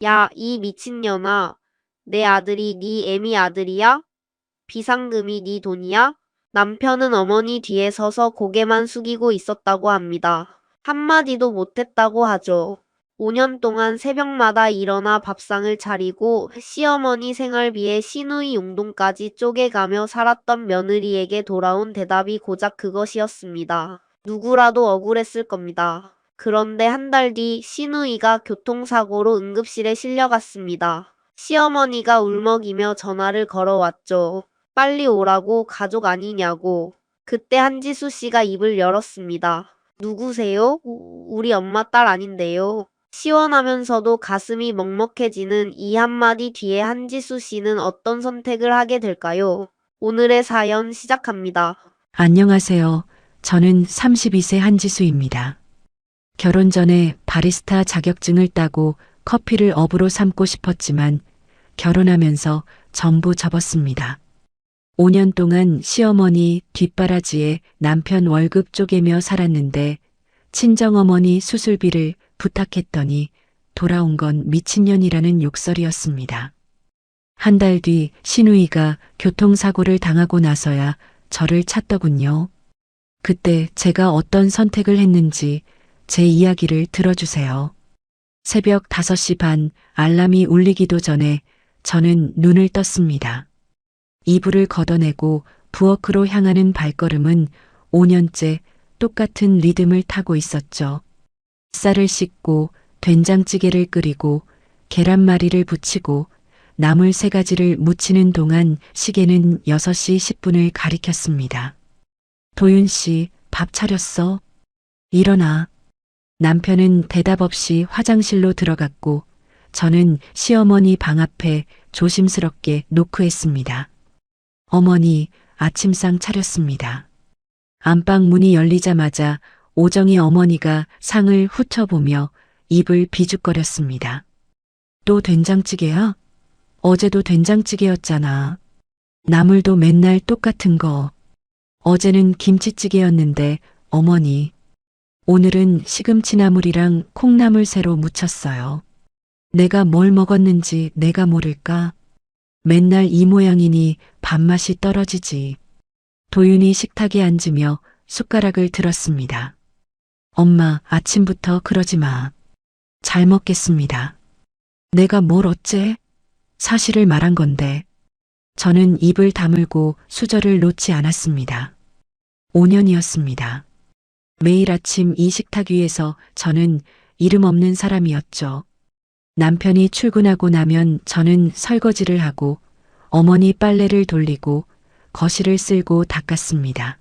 야, 이 미친년아. 내 아들이 네 애미 아들이야? 비상금이 네 돈이야? 남편은 어머니 뒤에 서서 고개만 숙이고 있었다고 합니다. 한마디도 못했다고 하죠. 5년 동안 새벽마다 일어나 밥상을 차리고 시어머니 생활비에 시누이 용돈까지 쪼개가며 살았던 며느리에게 돌아온 대답이 고작 그것이었습니다. 누구라도 억울했을 겁니다. 그런데 한 달 뒤 시누이가 교통사고로 응급실에 실려갔습니다. 시어머니가 울먹이며 전화를 걸어왔죠. 빨리 오라고, 가족 아니냐고. 그때 한지수 씨가 입을 열었습니다. 누구세요? 우리 엄마 딸 아닌데요. 시원하면서도 가슴이 먹먹해지는 이 한마디 뒤에 한지수 씨는 어떤 선택을 하게 될까요? 오늘의 사연 시작합니다. 안녕하세요. 저는 32세 한지수입니다. 결혼 전에 바리스타 자격증을 따고 커피를 업으로 삼고 싶었지만 결혼하면서 전부 접었습니다. 5년 동안 시어머니 뒷바라지에 남편 월급 쪼개며 살았는데 친정어머니 수술비를 부탁했더니 돌아온 건 미친년이라는 욕설이었습니다. 한 달 뒤 시누이가 교통사고를 당하고 나서야 저를 찾더군요. 그때 제가 어떤 선택을 했는지 제 이야기를 들어주세요. 새벽 5시 반 알람이 울리기도 전에 저는 눈을 떴습니다. 이불을 걷어내고 부엌으로 향하는 발걸음은 5년째 똑같은 리듬을 타고 있었죠. 쌀을 씻고 된장찌개를 끓이고 계란말이를 부치고 나물 3가지를 무치는 동안 시계는 6시 10분을 가리켰습니다. 도윤 씨, 밥 차렸어? 일어나. 남편은 대답 없이 화장실로 들어갔고 저는 시어머니 방 앞에 조심스럽게 노크했습니다. 어머니, 아침상 차렸습니다. 안방 문이 열리자마자 오정희 어머니가 상을 훑어보며 입을 비죽거렸습니다. 또 된장찌개야? 어제도 된장찌개였잖아. 나물도 맨날 똑같은 거. 어제는 김치찌개였는데 어머니, 오늘은 시금치나물이랑 콩나물 새로 무쳤어요. 내가 뭘 먹었는지 내가 모를까? 맨날 이 모양이니 밥맛이 떨어지지. 도윤이 식탁에 앉으며 숟가락을 들었습니다. 엄마, 아침부터 그러지 마. 잘 먹겠습니다. 내가 뭘 어째? 사실을 말한 건데. 저는 입을 다물고 수저를 놓지 않았습니다. 5년이었습니다. 매일 아침 이 식탁 위에서 저는 이름 없는 사람이었죠. 남편이 출근하고 나면 저는 설거지를 하고 어머니 빨래를 돌리고 거실을 쓸고 닦았습니다.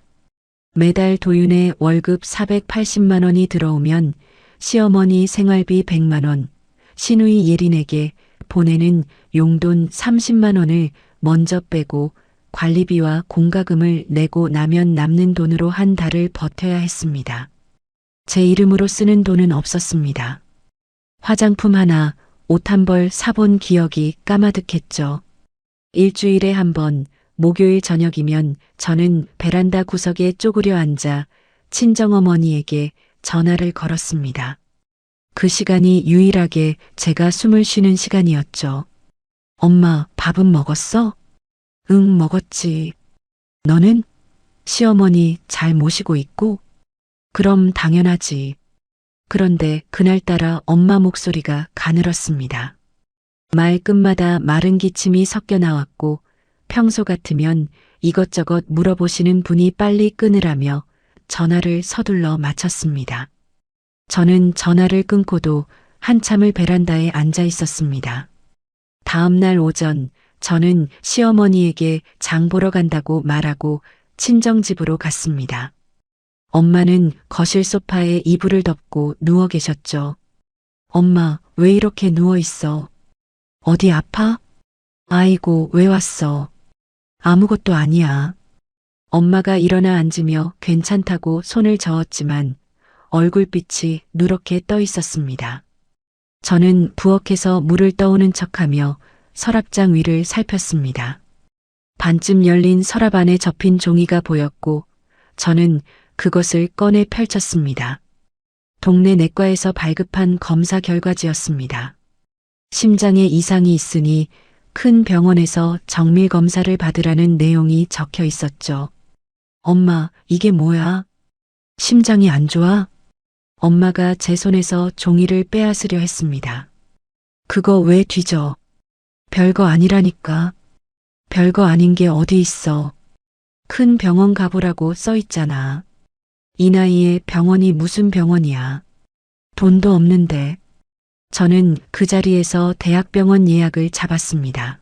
매달 도윤의 월급 480만 원이 들어오면 시어머니 생활비 100만 원, 시누이 예린에게 보내는 용돈 30만 원을 먼저 빼고 관리비와 공과금을 내고 나면 남는 돈으로 한 달을 버텨야 했습니다. 제 이름으로 쓰는 돈은 없었습니다. 화장품 하나, 옷 한 벌 사본 기억이 까마득했죠. 일주일에 한 번, 목요일 저녁이면 저는 베란다 구석에 쪼그려 앉아 친정어머니에게 전화를 걸었습니다. 그 시간이 유일하게 제가 숨을 쉬는 시간이었죠. 엄마, 밥은 먹었어? 응, 먹었지. 너는? 시어머니 잘 모시고 있고? 그럼 당연하지. 그런데 그날따라 엄마 목소리가 가늘었습니다. 말 끝마다 마른 기침이 섞여 나왔고 평소 같으면 이것저것 물어보시는 분이 빨리 끊으라며 전화를 서둘러 마쳤습니다. 저는 전화를 끊고도 한참을 베란다에 앉아 있었습니다. 다음 날 오전 저는 시어머니에게 장 보러 간다고 말하고 친정집으로 갔습니다. 엄마는 거실 소파에 이불을 덮고 누워 계셨죠. 엄마, 왜 이렇게 누워 있어? 어디 아파? 아이고, 왜 왔어? 아무것도 아니야. 엄마가 일어나 앉으며 괜찮다고 손을 저었지만 얼굴빛이 누렇게 떠 있었습니다. 저는 부엌에서 물을 떠오는 척하며 서랍장 위를 살폈습니다. 반쯤 열린 서랍 안에 접힌 종이가 보였고 저는 그것을 꺼내 펼쳤습니다. 동네 내과에서 발급한 검사 결과지였습니다. 심장에 이상이 있으니 큰 병원에서 정밀 검사를 받으라는 내용이 적혀 있었죠. 엄마, 이게 뭐야? 심장이 안 좋아? 엄마가 제 손에서 종이를 빼앗으려 했습니다. 그거 왜 뒤져? 별거 아니라니까. 별거 아닌 게 어디 있어. 큰 병원 가보라고 써 있잖아. 이 나이에 병원이 무슨 병원이야. 돈도 없는데. 저는 그 자리에서 대학병원 예약을 잡았습니다.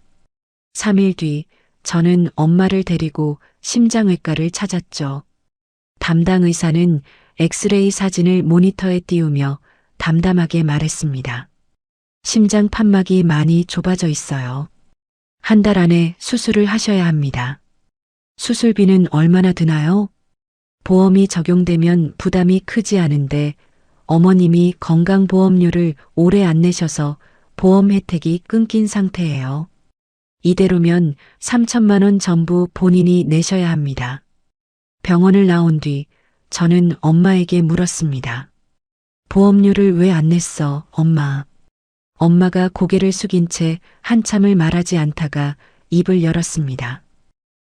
3일 뒤 저는 엄마를 데리고 심장외과를 찾았죠. 담당 의사는 엑스레이 사진을 모니터에 띄우며 담담하게 말했습니다. 심장 판막이 많이 좁아져 있어요. 한 달 안에 수술을 하셔야 합니다. 수술비는 얼마나 드나요? 보험이 적용되면 부담이 크지 않은데 어머님이 건강보험료를 오래 안 내셔서 보험 혜택이 끊긴 상태예요. 이대로면 3천만 원 전부 본인이 내셔야 합니다. 병원을 나온 뒤 저는 엄마에게 물었습니다. 보험료를 왜 안 냈어, 엄마? 엄마가 고개를 숙인 채 한참을 말하지 않다가 입을 열었습니다.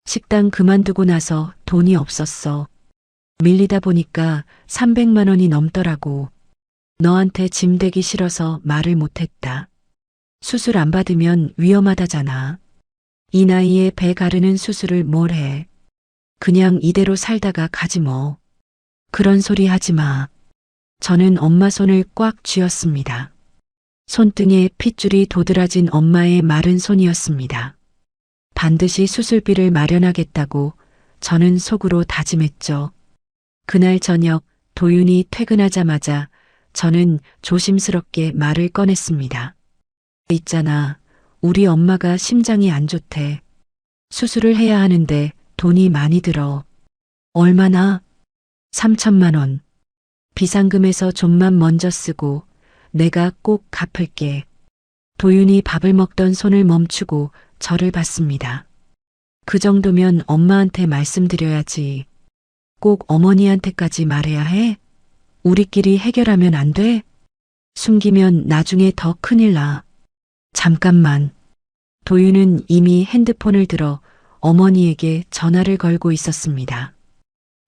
식당 그만두고 나서 돈이 없었어. 밀리다 보니까 300만 원이 넘더라고. 너한테 짐 되기 싫어서 말을 못했다. 수술 안 받으면 위험하다잖아. 이 나이에 배 가르는 수술을 뭘 해. 그냥 이대로 살다가 가지 뭐. 그런 소리 하지 마. 저는 엄마 손을 꽉 쥐었습니다. 손등에 핏줄이 도드라진 엄마의 마른 손이었습니다. 반드시 수술비를 마련하겠다고 저는 속으로 다짐했죠. 그날 저녁 도윤이 퇴근하자마자 저는 조심스럽게 말을 꺼냈습니다. 있잖아, 우리 엄마가 심장이 안 좋대. 수술을 해야 하는데 돈이 많이 들어. 얼마나? 3천만 원. 비상금에서 좀만 먼저 쓰고 내가 꼭 갚을게. 도윤이 밥을 먹던 손을 멈추고 저를 봤습니다. 그 정도면 엄마한테 말씀드려야지. 꼭 어머니한테까지 말해야 해? 우리끼리 해결하면 안 돼? 숨기면 나중에 더 큰일 나. 잠깐만. 도윤은 이미 핸드폰을 들어 어머니에게 전화를 걸고 있었습니다.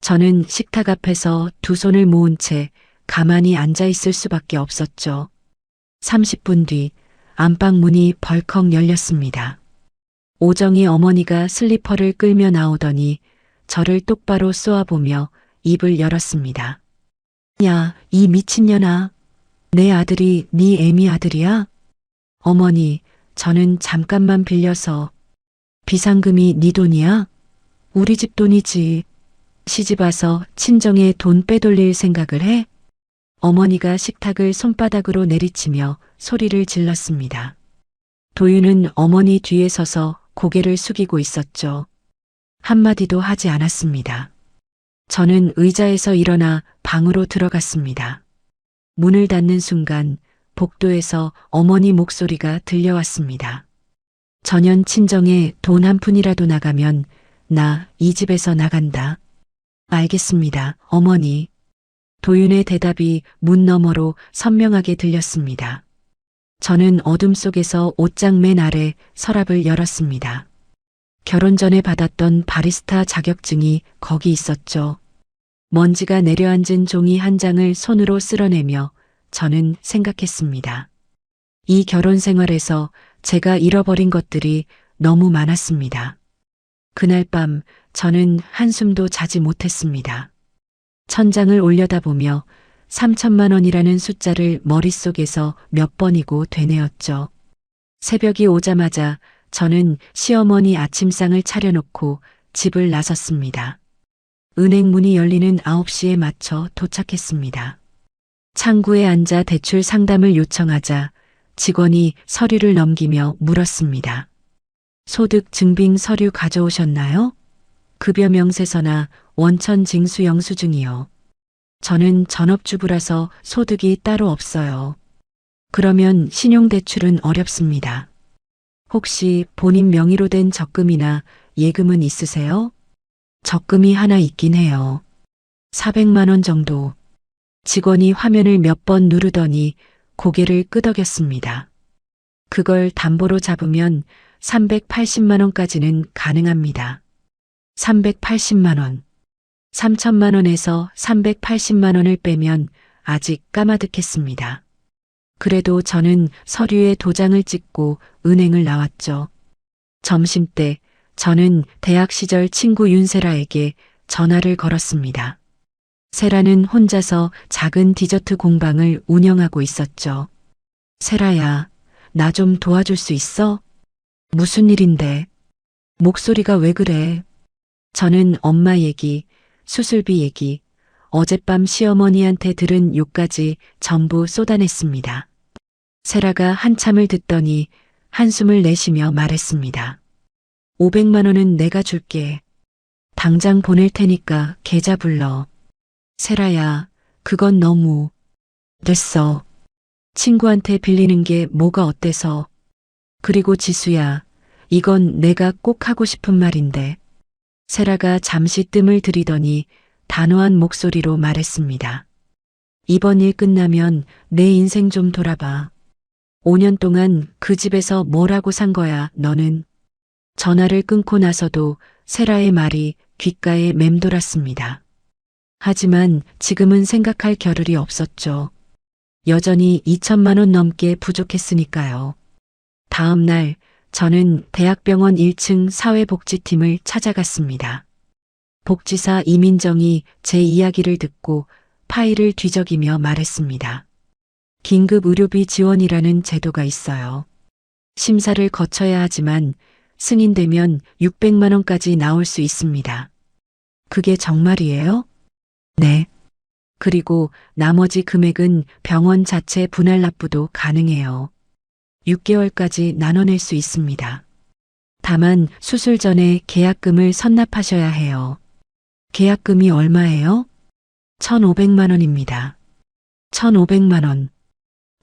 저는 식탁 앞에서 두 손을 모은 채 가만히 앉아 있을 수밖에 없었죠. 30분 뒤 안방 문이 벌컥 열렸습니다. 오정희 어머니가 슬리퍼를 끌며 나오더니 저를 똑바로 쏘아보며 입을 열었습니다. 야, 이 미친년아. 내 아들이 네 애미 아들이야? 어머니, 저는 잠깐만 빌려서. 비상금이 네 돈이야? 우리 집 돈이지. 시집 와서 친정에 돈 빼돌릴 생각을 해? 어머니가 식탁을 손바닥으로 내리치며 소리를 질렀습니다. 도윤은 어머니 뒤에 서서 고개를 숙이고 있었죠. 한마디도 하지 않았습니다. 저는 의자에서 일어나 방으로 들어갔습니다. 문을 닫는 순간 복도에서 어머니 목소리가 들려왔습니다. 전현 친정에 돈 한 푼이라도 나가면 나 이 집에서 나간다. 알겠습니다, 어머니. 도윤의 대답이 문 너머로 선명하게 들렸습니다. 저는 어둠 속에서 옷장 맨 아래 서랍을 열었습니다. 결혼 전에 받았던 바리스타 자격증이 거기 있었죠. 먼지가 내려앉은 종이 한 장을 손으로 쓸어내며 저는 생각했습니다. 이 결혼 생활에서 제가 잃어버린 것들이 너무 많았습니다. 그날 밤 저는 한숨도 자지 못했습니다. 천장을 올려다보며 3천만 원이라는 숫자를 머릿속에서 몇 번이고 되뇌었죠. 새벽이 오자마자 저는 시어머니 아침상을 차려놓고 집을 나섰습니다. 은행 문이 열리는 9시에 맞춰 도착했습니다. 창구에 앉아 대출 상담을 요청하자 직원이 서류를 넘기며 물었습니다. 소득 증빙 서류 가져오셨나요? 급여 명세서나 원천 징수 영수증이요. 저는 전업주부라서 소득이 따로 없어요. 그러면 신용대출은 어렵습니다. 혹시 본인 명의로 된 적금이나 예금은 있으세요? 적금이 하나 있긴 해요. 400만 원 정도. 직원이 화면을 몇 번 누르더니 고개를 끄덕였습니다. 그걸 담보로 잡으면 380만 원까지는 가능합니다. 380만 원. 3천만 원에서 380만 원을 빼면 아직 까마득했습니다. 그래도 저는 서류에 도장을 찍고 은행을 나왔죠. 점심때 저는 대학 시절 친구 윤세라에게 전화를 걸었습니다. 세라는 혼자서 작은 디저트 공방을 운영하고 있었죠. 세라야, 나 좀 도와줄 수 있어? 무슨 일인데? 목소리가 왜 그래? 저는 엄마 얘기, 수술비 얘기, 어젯밤 시어머니한테 들은 욕까지 전부 쏟아냈습니다. 세라가 한참을 듣더니 한숨을 내쉬며 말했습니다. 500만 원은 내가 줄게. 당장 보낼 테니까 계좌 불러. 세라야, 그건 너무. 됐어. 친구한테 빌리는 게 뭐가 어때서. 그리고 지수야, 이건 내가 꼭 하고 싶은 말인데. 세라가 잠시 뜸을 들이더니 단호한 목소리로 말했습니다. 이번 일 끝나면 내 인생 좀 돌아봐. 5년 동안 그 집에서 뭘 하고 산 거야, 너는? 전화를 끊고 나서도 세라의 말이 귓가에 맴돌았습니다. 하지만 지금은 생각할 겨를이 없었죠. 여전히 2천만 원 넘게 부족했으니까요. 다음 날 저는 대학병원 1층 사회복지팀을 찾아갔습니다. 복지사 이민정이 제 이야기를 듣고 파일을 뒤적이며 말했습니다. 긴급 의료비 지원이라는 제도가 있어요. 심사를 거쳐야 하지만 승인되면 600만 원까지 나올 수 있습니다. 그게 정말이에요? 네. 그리고 나머지 금액은 병원 자체 분할 납부도 가능해요. 6개월까지 나눠낼 수 있습니다. 다만 수술 전에 계약금을 선납하셔야 해요. 계약금이 얼마예요? 1,500만 원입니다. 1,500만 원.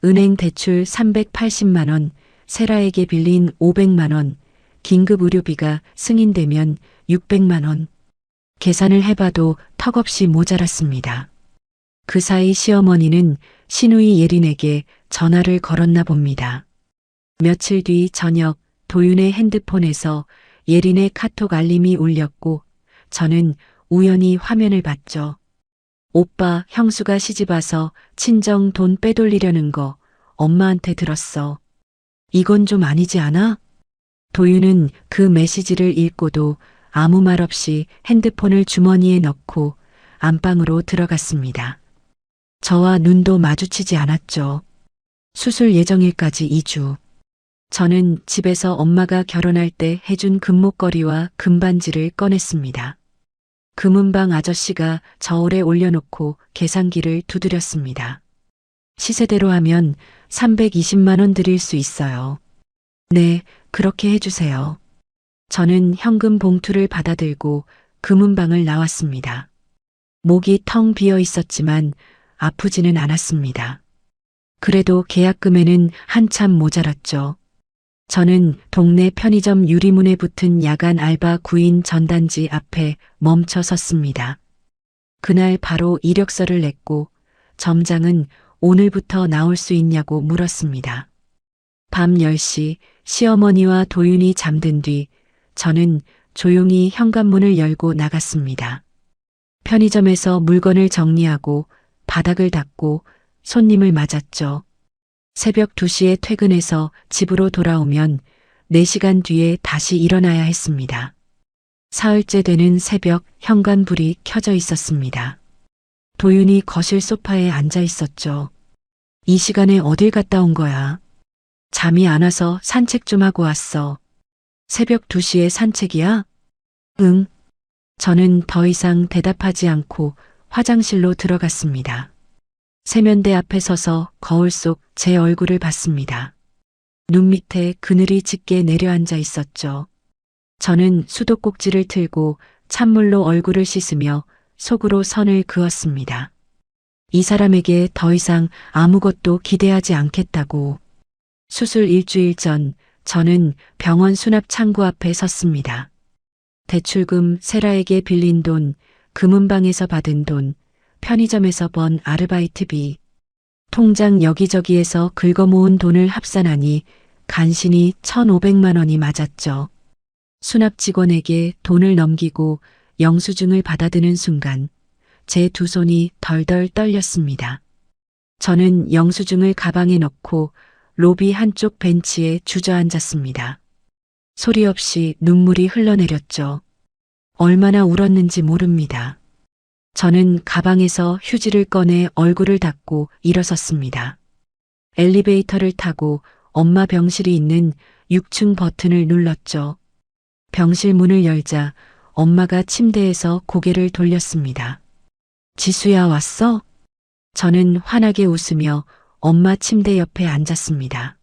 은행 대출 380만 원, 세라에게 빌린 500만 원, 긴급 의료비가 승인되면 600만 원. 계산을 해봐도 턱없이 모자랐습니다. 그 사이 시어머니는 시누이 예린에게 전화를 걸었나 봅니다. 며칠 뒤 저녁 도윤의 핸드폰에서 예린의 카톡 알림이 울렸고 저는 우연히 화면을 봤죠. 오빠, 형수가 시집와서 친정 돈 빼돌리려는 거 엄마한테 들었어. 이건 좀 아니지 않아? 도윤은 그 메시지를 읽고도 아무 말 없이 핸드폰을 주머니에 넣고 안방으로 들어갔습니다. 저와 눈도 마주치지 않았죠. 수술 예정일까지 2주. 저는 집에서 엄마가 결혼할 때 해준 금목걸이와 금반지를 꺼냈습니다. 금은방 아저씨가 저울에 올려놓고 계산기를 두드렸습니다. 시세대로 하면 320만 원 드릴 수 있어요. 네, 그렇게 해주세요. 저는 현금 봉투를 받아들고 금은방을 나왔습니다. 목이 텅 비어 있었지만 아프지는 않았습니다. 그래도 계약금에는 한참 모자랐죠. 저는 동네 편의점 유리문에 붙은 야간 알바 구인 전단지 앞에 멈춰 섰습니다. 그날 바로 이력서를 냈고 점장은 오늘부터 나올 수 있냐고 물었습니다. 밤 10시 시어머니와 도윤이 잠든 뒤 저는 조용히 현관문을 열고 나갔습니다. 편의점에서 물건을 정리하고 바닥을 닦고 손님을 맞았죠. 새벽 2시에 퇴근해서 집으로 돌아오면 4시간 뒤에 다시 일어나야 했습니다. 사흘째 되는 새벽 현관불이 켜져 있었습니다. 도윤이 거실 소파에 앉아 있었죠. 이 시간에 어딜 갔다 온 거야? 잠이 안 와서 산책 좀 하고 왔어. 새벽 2시에 산책이야? 응. 저는 더 이상 대답하지 않고 화장실로 들어갔습니다. 세면대 앞에 서서 거울 속 제 얼굴을 봤습니다. 눈 밑에 그늘이 짙게 내려앉아 있었죠. 저는 수도꼭지를 틀고 찬물로 얼굴을 씻으며 속으로 선을 그었습니다. 이 사람에게 더 이상 아무것도 기대하지 않겠다고. 수술 일주일 전 저는 병원 수납 창구 앞에 섰습니다. 대출금, 세라에게 빌린 돈, 금은방에서 받은 돈, 편의점에서 번 아르바이트비, 통장 여기저기에서 긁어모은 돈을 합산하니 간신히 1,500만 원이 맞았죠. 수납 직원에게 돈을 넘기고 영수증을 받아드는 순간 제 두 손이 덜덜 떨렸습니다. 저는 영수증을 가방에 넣고 로비 한쪽 벤치에 주저앉았습니다. 소리 없이 눈물이 흘러내렸죠. 얼마나 울었는지 모릅니다. 저는 가방에서 휴지를 꺼내 얼굴을 닦고 일어섰습니다. 엘리베이터를 타고 엄마 병실이 있는 6층 버튼을 눌렀죠. 병실 문을 열자 엄마가 침대에서 고개를 돌렸습니다. 지수야, 왔어? 저는 환하게 웃으며 엄마 침대 옆에 앉았습니다.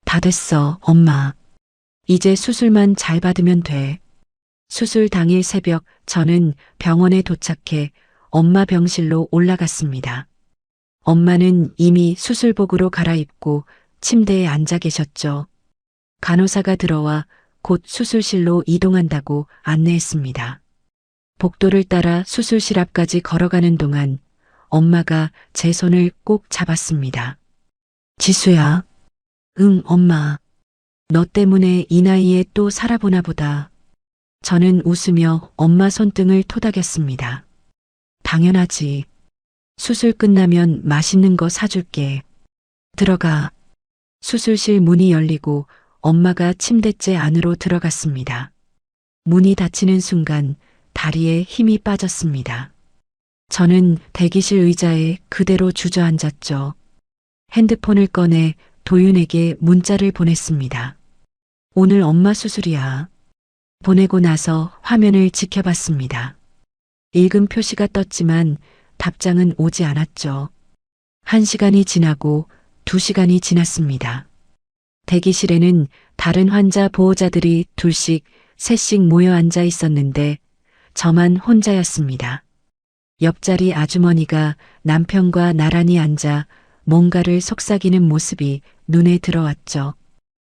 다 됐어, 엄마. 이제 수술만 잘 받으면 돼. 수술 당일 새벽 저는 병원에 도착해 엄마 병실로 올라갔습니다. 엄마는 이미 수술복으로 갈아입고 침대에 앉아 계셨죠. 간호사가 들어와 곧 수술실로 이동한다고 안내했습니다. 복도를 따라 수술실 앞까지 걸어가는 동안 엄마가 제 손을 꼭 잡았습니다. 지수야. 응, 엄마. 너 때문에 이 나이에 또 살아보나 보다. 저는 웃으며 엄마 손등을 토닥였습니다. 당연하지. 수술 끝나면 맛있는 거 사줄게. 들어가. 수술실 문이 열리고 엄마가 침대째 안으로 들어갔습니다. 문이 닫히는 순간 다리에 힘이 빠졌습니다. 저는 대기실 의자에 그대로 주저앉았죠. 핸드폰을 꺼내 도윤에게 문자를 보냈습니다. 오늘 엄마 수술이야. 보내고 나서 화면을 지켜봤습니다. 읽음 표시가 떴지만 답장은 오지 않았죠. 1시간이 지나고 2시간이 지났습니다. 대기실에는 다른 환자 보호자들이 둘씩, 셋씩 모여 앉아 있었는데 저만 혼자였습니다. 옆자리 아주머니가 남편과 나란히 앉아 뭔가를 속삭이는 모습이 눈에 들어왔죠.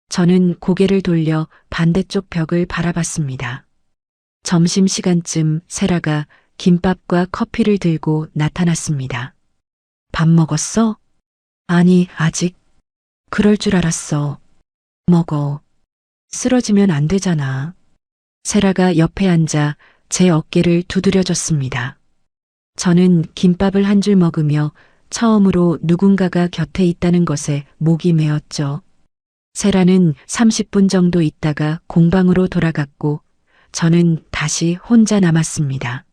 저는 고개를 돌려 반대쪽 벽을 바라봤습니다. 점심시간쯤 세라가 김밥과 커피를 들고 나타났습니다. 밥 먹었어? 아니, 아직. 그럴 줄 알았어. 먹어. 쓰러지면 안 되잖아. 세라가 옆에 앉아 제 어깨를 두드려줬습니다. 저는 김밥을 한 줄 먹으며 처음으로 누군가가 곁에 있다는 것에 목이 메었죠. 세라는 30분 정도 있다가 공방으로 돌아갔고 저는 다시 혼자 남았습니다.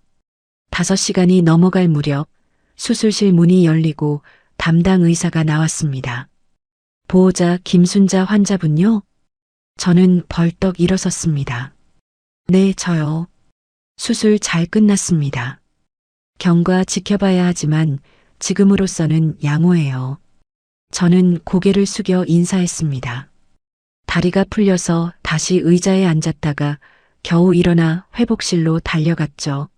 5시간이 넘어갈 무렵 수술실 문이 열리고 담당 의사가 나왔습니다. 보호자 김순자 환자분요? 저는 벌떡 일어섰습니다. 네, 저요. 수술 잘 끝났습니다. 경과 지켜봐야 하지만 지금으로서는 양호해요. 저는 고개를 숙여 인사했습니다. 다리가 풀려서 다시 의자에 앉았다가 겨우 일어나 회복실로 달려갔죠.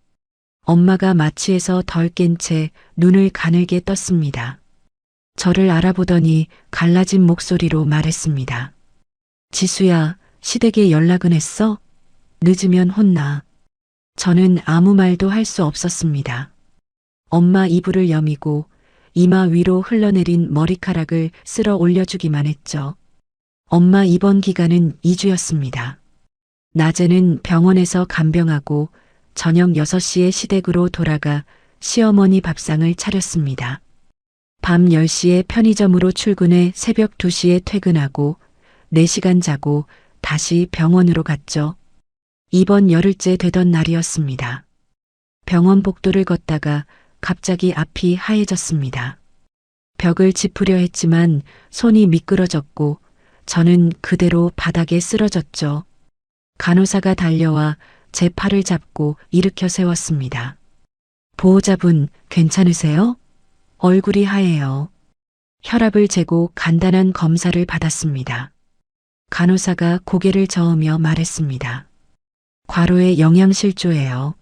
엄마가 마취에서 덜 깬 채 눈을 가늘게 떴습니다. 저를 알아보더니 갈라진 목소리로 말했습니다. 지수야, 시댁에 연락은 했어? 늦으면 혼나. 저는 아무 말도 할 수 없었습니다. 엄마 이불을 여미고 이마 위로 흘러내린 머리카락을 쓸어 올려주기만 했죠. 엄마 입원 기간은 2주였습니다. 낮에는 병원에서 간병하고 저녁 6시에 시댁으로 돌아가 시어머니 밥상을 차렸습니다. 밤 10시에 편의점으로 출근해 새벽 2시에 퇴근하고 4시간 자고 다시 병원으로 갔죠. 입원 열흘째 되던 날이었습니다. 병원 복도를 걷다가 갑자기 앞이 하얘졌습니다. 벽을 짚으려 했지만 손이 미끄러졌고 저는 그대로 바닥에 쓰러졌죠. 간호사가 달려와 제 팔을 잡고 일으켜 세웠습니다. 보호자분, 괜찮으세요? 얼굴이 하얘요. 혈압을 재고 간단한 검사를 받았습니다. 간호사가 고개를 저으며 말했습니다. 과로의 영양실조예요.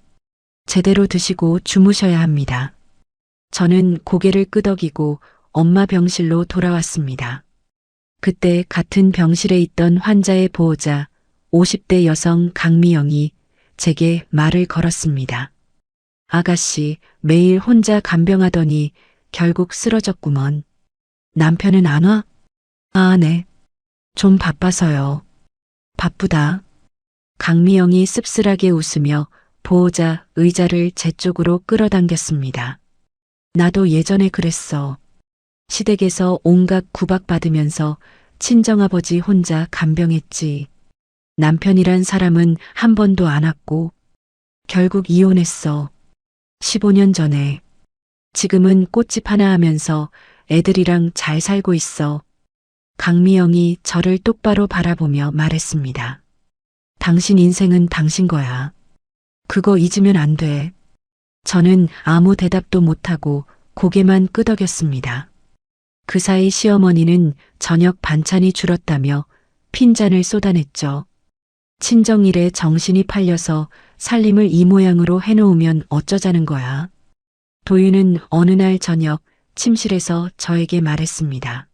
제대로 드시고 주무셔야 합니다. 저는 고개를 끄덕이고 엄마 병실로 돌아왔습니다. 그때 같은 병실에 있던 환자의 보호자 50대 여성 강미영이 제게 말을 걸었습니다. 아가씨, 매일 혼자 간병하더니 결국 쓰러졌구먼. 남편은 안 와? 아, 네. 좀 바빠서요. 바쁘다. 강미영이 씁쓸하게 웃으며 보호자 의자를 제 쪽으로 끌어당겼습니다. 나도 예전에 그랬어. 시댁에서 온갖 구박받으면서 친정아버지 혼자 간병했지. 남편이란 사람은 한 번도 안 왔고 결국 이혼했어. 15년 전에. 지금은 꽃집 하나 하면서 애들이랑 잘 살고 있어. 강미영이 저를 똑바로 바라보며 말했습니다. 당신 인생은 당신 거야. 그거 잊으면 안 돼. 저는 아무 대답도 못하고 고개만 끄덕였습니다. 그 사이 시어머니는 저녁 반찬이 줄었다며 핀잔을 쏟아냈죠. 친정일에 정신이 팔려서 살림을 이 모양으로 해놓으면 어쩌자는 거야. 도윤은 어느 날 저녁 침실에서 저에게 말했습니다.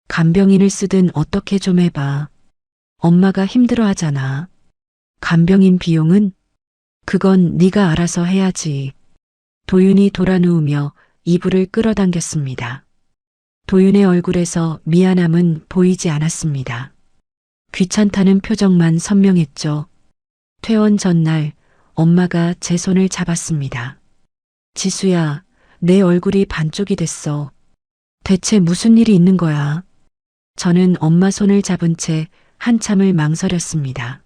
간병인을 쓰든 어떻게 좀 해봐. 엄마가 힘들어하잖아. 간병인 비용은? 그건 네가 알아서 해야지. 도윤이 돌아누우며 이불을 끌어당겼습니다. 도윤의 얼굴에서 미안함은 보이지 않았습니다. 귀찮다는 표정만 선명했죠. 퇴원 전날 엄마가 제 손을 잡았습니다. 지수야, 내 얼굴이 반쪽이 됐어. 대체 무슨 일이 있는 거야? 저는 엄마 손을 잡은 채 한참을 망설였습니다.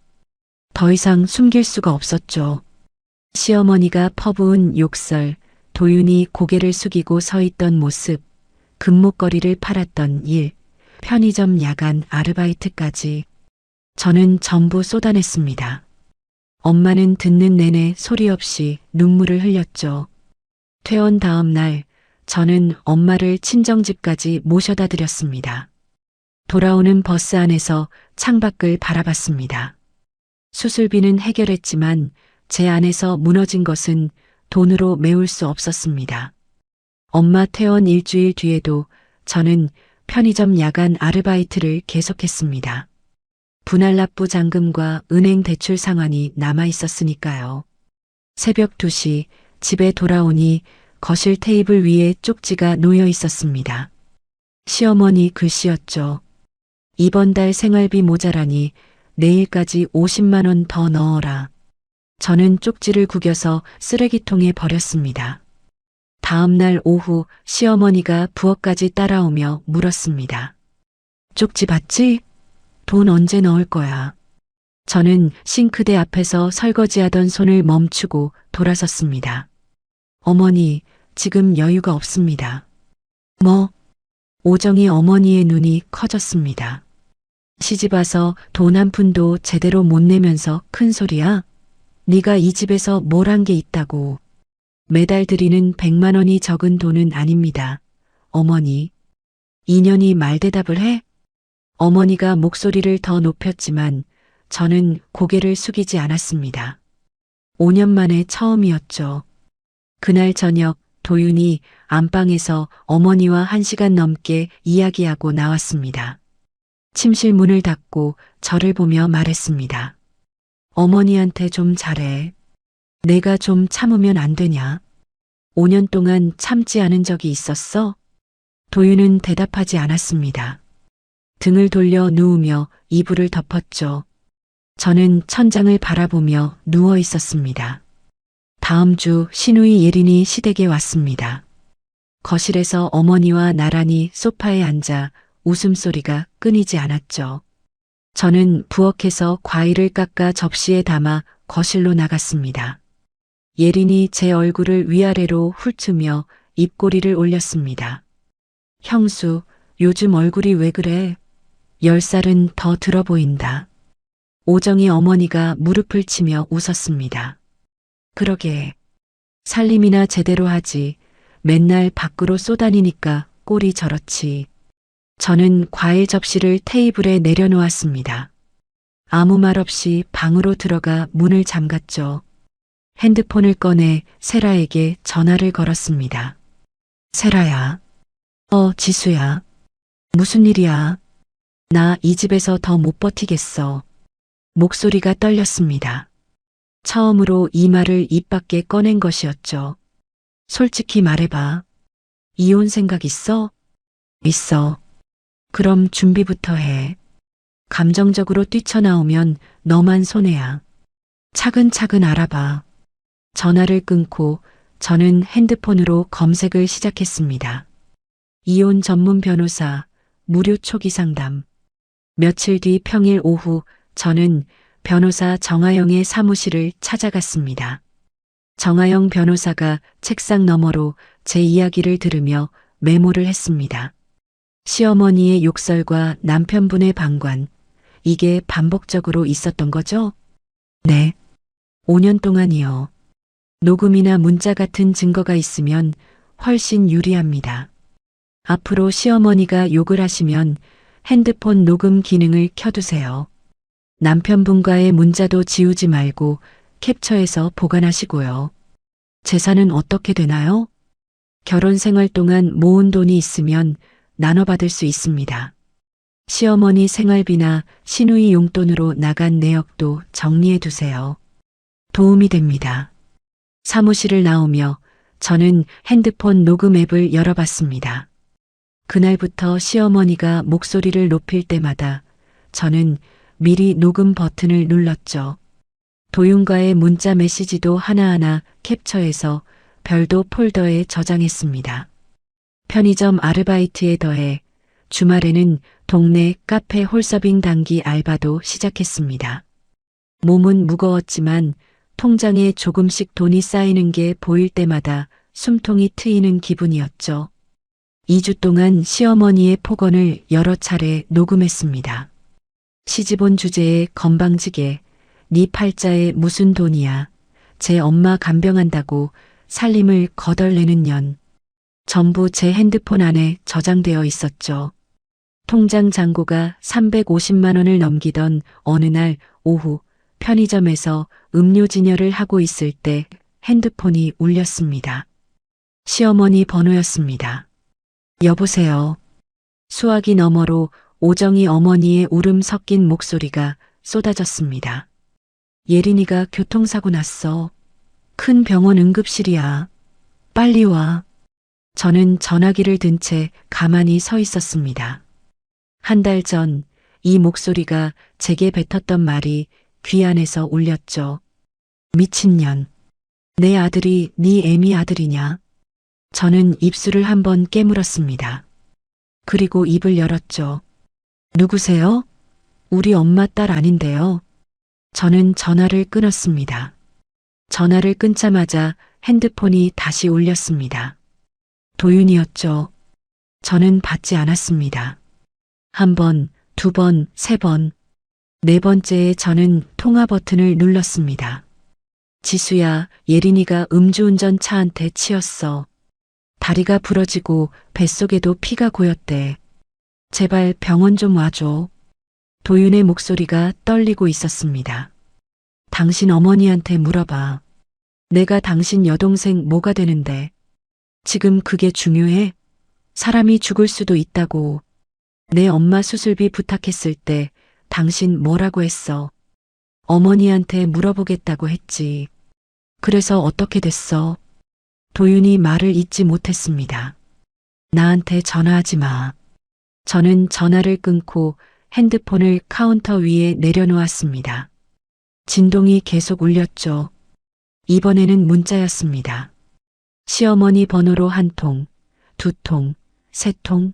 더 이상 숨길 수가 없었죠. 시어머니가 퍼부은 욕설, 도윤이 고개를 숙이고 서 있던 모습, 금목걸이를 팔았던 일, 편의점 야간 아르바이트까지 저는 전부 쏟아냈습니다. 엄마는 듣는 내내 소리 없이 눈물을 흘렸죠. 퇴원 다음 날 저는 엄마를 친정집까지 모셔다 드렸습니다. 돌아오는 버스 안에서 창밖을 바라봤습니다. 수술비는 해결했지만 제 안에서 무너진 것은 돈으로 메울 수 없었습니다. 엄마 퇴원 일주일 뒤에도 저는 편의점 야간 아르바이트를 계속했습니다. 분할납부 잔금과 은행 대출 상환이 남아 있었으니까요. 새벽 2시 집에 돌아오니 거실 테이블 위에 쪽지가 놓여 있었습니다. 시어머니 글씨였죠. 이번 달 생활비 모자라니 내일까지 50만 원 더 넣어라. 저는 쪽지를 구겨서 쓰레기통에 버렸습니다. 다음 날 오후 시어머니가 부엌까지 따라오며 물었습니다. 쪽지 봤지? 돈 언제 넣을 거야? 저는 싱크대 앞에서 설거지하던 손을 멈추고 돌아섰습니다. 어머니, 지금 여유가 없습니다. 뭐? 오정희 어머니의 눈이 커졌습니다. 시집 와서 돈 한 푼도 제대로 못 내면서 큰 소리야? 네가 이 집에서 뭘 한 게 있다고. 매달 드리는 100만 원이 적은 돈은 아닙니다. 어머니. 2년이 말대답을 해? 어머니가 목소리를 더 높였지만 저는 고개를 숙이지 않았습니다. 5년 만에 처음이었죠. 그날 저녁 도윤이 안방에서 어머니와 1시간 넘게 이야기하고 나왔습니다. 침실 문을 닫고 저를 보며 말했습니다. 어머니한테 좀 잘해. 내가 좀 참으면 안 되냐? 5년 동안 참지 않은 적이 있었어? 도윤은 대답하지 않았습니다. 등을 돌려 누우며 이불을 덮었죠. 저는 천장을 바라보며 누워 있었습니다. 다음 주 시누이 예린이 시댁에 왔습니다. 거실에서 어머니와 나란히 소파에 앉아 웃음소리가 끊이지 않았죠. 저는 부엌에서 과일을 깎아 접시에 담아 거실로 나갔습니다. 예린이 제 얼굴을 위아래로 훑으며 입꼬리를 올렸습니다. 형수, 요즘 얼굴이 왜 그래? 10살은 더 들어 보인다. 오정희 어머니가 무릎을 치며 웃었습니다. 그러게. 살림이나 제대로 하지. 맨날 밖으로 쏘다니니까 꼴이 저렇지. 저는 과일 접시를 테이블에 내려놓았습니다. 아무 말 없이 방으로 들어가 문을 잠갔죠. 핸드폰을 꺼내 세라에게 전화를 걸었습니다. 세라야. 지수야. 무슨 일이야? 나 이 집에서 더 못 버티겠어. 목소리가 떨렸습니다. 처음으로 이 말을 입 밖에 꺼낸 것이었죠. 솔직히 말해봐. 이혼 생각 있어? 있어. 그럼 준비부터 해. 감정적으로 뛰쳐나오면 너만 손해야. 차근차근 알아봐. 전화를 끊고 저는 핸드폰으로 검색을 시작했습니다. 이혼 전문 변호사, 무료 초기 상담. 며칠 뒤 평일 오후 저는 변호사 정하영의 사무실을 찾아갔습니다. 정하영 변호사가 책상 너머로 제 이야기를 들으며 메모를 했습니다. 시어머니의 욕설과 남편분의 방관, 이게 반복적으로 있었던 거죠? 네. 5년 동안이요. 녹음이나 문자 같은 증거가 있으면 훨씬 유리합니다. 앞으로 시어머니가 욕을 하시면 핸드폰 녹음 기능을 켜두세요. 남편분과의 문자도 지우지 말고 캡처해서 보관하시고요. 재산은 어떻게 되나요? 결혼 생활 동안 모은 돈이 있으면 나눠받을 수 있습니다. 시어머니 생활비나 시누이 용돈으로 나간 내역도 정리해 두세요. 도움이 됩니다. 사무실을 나오며 저는 핸드폰 녹음 앱을 열어봤습니다. 그날부터 시어머니가 목소리를 높일 때마다 저는 미리 녹음 버튼을 눌렀죠. 도윤과의 문자 메시지도 하나하나 캡처해서 별도 폴더에 저장했습니다. 편의점 아르바이트에 더해 주말에는 동네 카페 홀서빙 단기 알바도 시작했습니다. 몸은 무거웠지만 통장에 조금씩 돈이 쌓이는 게 보일 때마다 숨통이 트이는 기분이었죠. 2주 동안 시어머니의 폭언을 여러 차례 녹음했습니다. 시집온 주제에 건방지게 네 팔자에 무슨 돈이야. 제 엄마 간병한다고 살림을 거덜내는 년. 전부 제 핸드폰 안에 저장되어 있었죠. 통장 잔고가 350만 원을 넘기던 어느 날 오후 편의점에서 음료 진열을 하고 있을 때 핸드폰이 울렸습니다. 시어머니 번호였습니다. 여보세요. 수화기 너머로 오정희 어머니의 울음 섞인 목소리가 쏟아졌습니다. 예린이가 교통사고 났어. 큰 병원 응급실이야. 빨리 와. 저는 전화기를 든 채 가만히 서 있었습니다. 한 달 전 이 목소리가 제게 뱉었던 말이 귀 안에서 울렸죠. 미친년. 내 아들이 네 애미 아들이냐? 저는 입술을 한번 깨물었습니다. 그리고 입을 열었죠. 누구세요? 우리 엄마 딸 아닌데요. 저는 전화를 끊었습니다. 전화를 끊자마자 핸드폰이 다시 울렸습니다. 도윤이었죠. 저는 받지 않았습니다. 한 번, 두 번, 세 번. 네 번째에 저는 통화 버튼을 눌렀습니다. 지수야, 예린이가 음주운전 차한테 치였어. 다리가 부러지고 뱃속에도 피가 고였대. 제발 병원 좀 와줘. 도윤의 목소리가 떨리고 있었습니다. 당신 어머니한테 물어봐. 내가 당신 여동생 뭐가 되는데. 지금 그게 중요해? 사람이 죽을 수도 있다고. 내 엄마 수술비 부탁했을 때 당신 뭐라고 했어? 어머니한테 물어보겠다고 했지. 그래서 어떻게 됐어? 도윤이 말을 잇지 못했습니다. 나한테 전화하지 마. 저는 전화를 끊고 핸드폰을 카운터 위에 내려놓았습니다. 진동이 계속 울렸죠. 이번에는 문자였습니다. 시어머니 번호로 한 통, 두 통, 세 통.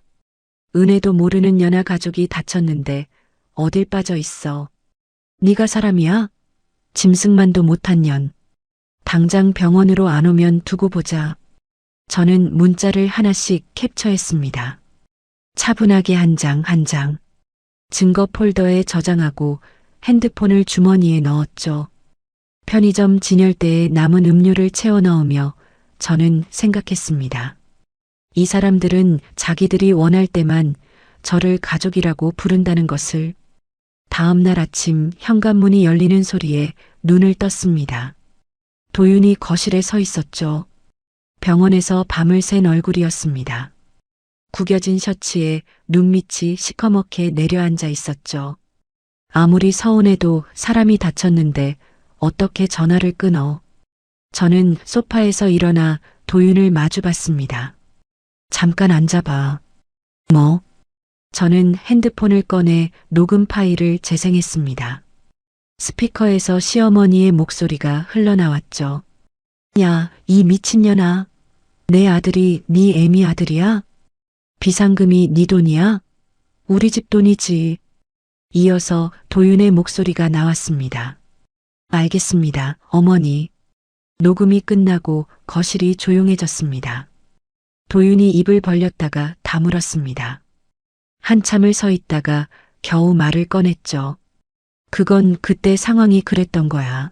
은혜도 모르는 연하 가족이 다쳤는데 어딜 빠져 있어. 네가 사람이야? 짐승만도 못한 년. 당장 병원으로 안 오면 두고 보자. 저는 문자를 하나씩 캡처했습니다. 차분하게 한 장 한 장. 증거 폴더에 저장하고 핸드폰을 주머니에 넣었죠. 편의점 진열대에 남은 음료를 채워 넣으며 저는 생각했습니다. 이 사람들은 자기들이 원할 때만 저를 가족이라고 부른다는 것을. 다음 날 아침 현관문이 열리는 소리에 눈을 떴습니다. 도윤이 거실에 서 있었죠. 병원에서 밤을 샌 얼굴이었습니다. 구겨진 셔츠에 눈밑이 시커멓게 내려앉아 있었죠. 아무리 서운해도 사람이 다쳤는데 어떻게 전화를 끊어. 저는 소파에서 일어나 도윤을 마주봤습니다. 잠깐 앉아봐. 뭐? 저는 핸드폰을 꺼내 녹음 파일을 재생했습니다. 스피커에서 시어머니의 목소리가 흘러나왔죠. 야, 이 미친년아. 내 아들이 네 애미 아들이야? 비상금이 네 돈이야? 우리 집 돈이지. 이어서 도윤의 목소리가 나왔습니다. 알겠습니다, 어머니. 녹음이 끝나고 거실이 조용해졌습니다. 도윤이 입을 벌렸다가 다물었습니다. 한참을 서 있다가 겨우 말을 꺼냈죠. 그건 그때 상황이 그랬던 거야.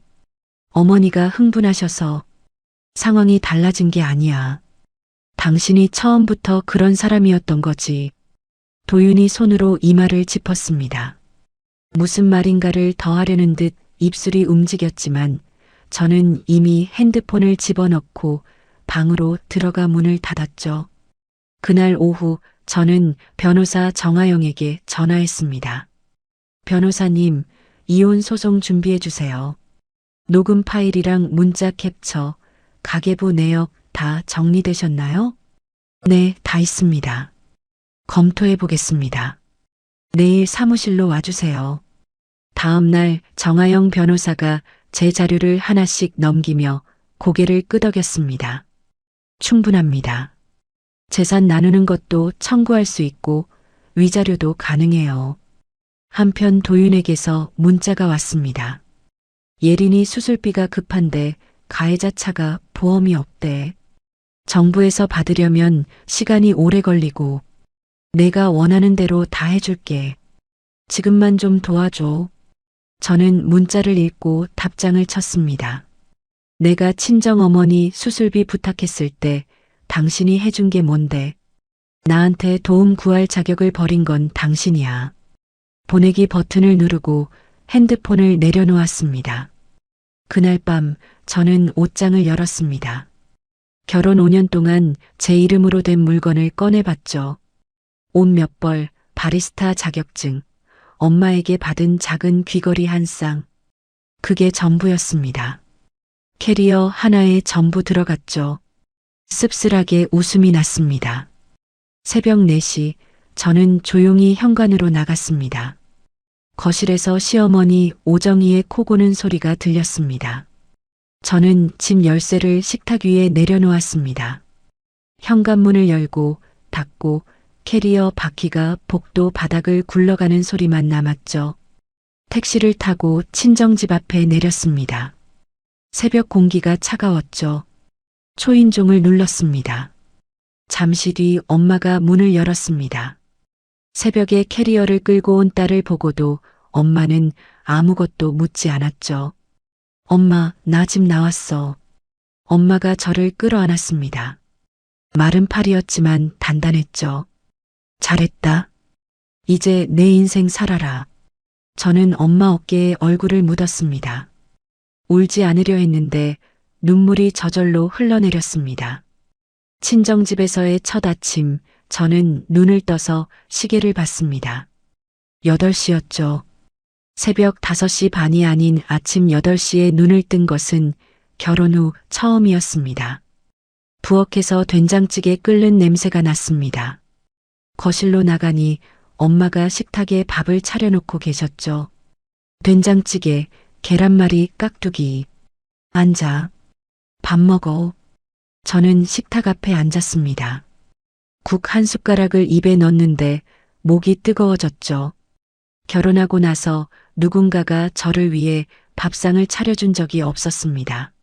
어머니가 흥분하셔서. 상황이 달라진 게 아니야. 당신이 처음부터 그런 사람이었던 거지. 도윤이 손으로 이마를 짚었습니다. 무슨 말인가를 더하려는 듯 입술이 움직였지만 저는 이미 핸드폰을 집어넣고 방으로 들어가 문을 닫았죠. 그날 오후 저는 변호사 정하영에게 전화했습니다. 변호사님, 이혼 소송 준비해 주세요. 녹음 파일이랑 문자 캡처, 가계부 내역 다 정리되셨나요? 네, 다 있습니다. 검토해 보겠습니다. 내일 사무실로 와주세요. 다음 날 정하영 변호사가 제 자료를 하나씩 넘기며 고개를 끄덕였습니다. 충분합니다. 재산 나누는 것도 청구할 수 있고 위자료도 가능해요. 한편 도윤에게서 문자가 왔습니다. 예린이 수술비가 급한데 가해자 차가 보험이 없대. 정부에서 받으려면 시간이 오래 걸리고 내가 원하는 대로 다 해줄게. 지금만 좀 도와줘. 저는 문자를 읽고 답장을 쳤습니다. 내가 친정어머니 수술비 부탁했을 때 당신이 해준 게 뭔데? 나한테 도움 구할 자격을 버린 건 당신이야. 보내기 버튼을 누르고 핸드폰을 내려놓았습니다. 그날 밤 저는 옷장을 열었습니다. 결혼 5년 동안 제 이름으로 된 물건을 꺼내봤죠. 옷 몇 벌, 바리스타 자격증, 엄마에게 받은 작은 귀걸이 한 쌍. 그게 전부였습니다. 캐리어 하나에 전부 들어갔죠. 씁쓸하게 웃음이 났습니다. 새벽 4시 저는 조용히 현관으로 나갔습니다. 거실에서 시어머니 오정희의 코 고는 소리가 들렸습니다. 저는 집 열쇠를 식탁 위에 내려놓았습니다. 현관문을 열고 닫고 캐리어 바퀴가 복도 바닥을 굴러가는 소리만 남았죠. 택시를 타고 친정집 앞에 내렸습니다. 새벽 공기가 차가웠죠. 초인종을 눌렀습니다. 잠시 뒤 엄마가 문을 열었습니다. 새벽에 캐리어를 끌고 온 딸을 보고도 엄마는 아무것도 묻지 않았죠. 엄마, 나 집 나왔어. 엄마가 저를 끌어안았습니다. 마른 팔이었지만 단단했죠. 잘했다. 이제 내 인생 살아라. 저는 엄마 어깨에 얼굴을 묻었습니다. 울지 않으려 했는데 눈물이 저절로 흘러내렸습니다. 친정집에서의 첫 아침, 저는 눈을 떠서 시계를 봤습니다. 8시였죠. 새벽 5시 반이 아닌 아침 8시에 눈을 뜬 것은 결혼 후 처음이었습니다. 부엌에서 된장찌개 끓는 냄새가 났습니다. 거실로 나가니 엄마가 식탁에 밥을 차려놓고 계셨죠. 된장찌개, 계란말이, 깍두기. 앉아. 밥 먹어. 저는 식탁 앞에 앉았습니다. 국 한 숟가락을 입에 넣는데 목이 뜨거워졌죠. 결혼하고 나서 누군가가 저를 위해 밥상을 차려준 적이 없었습니다.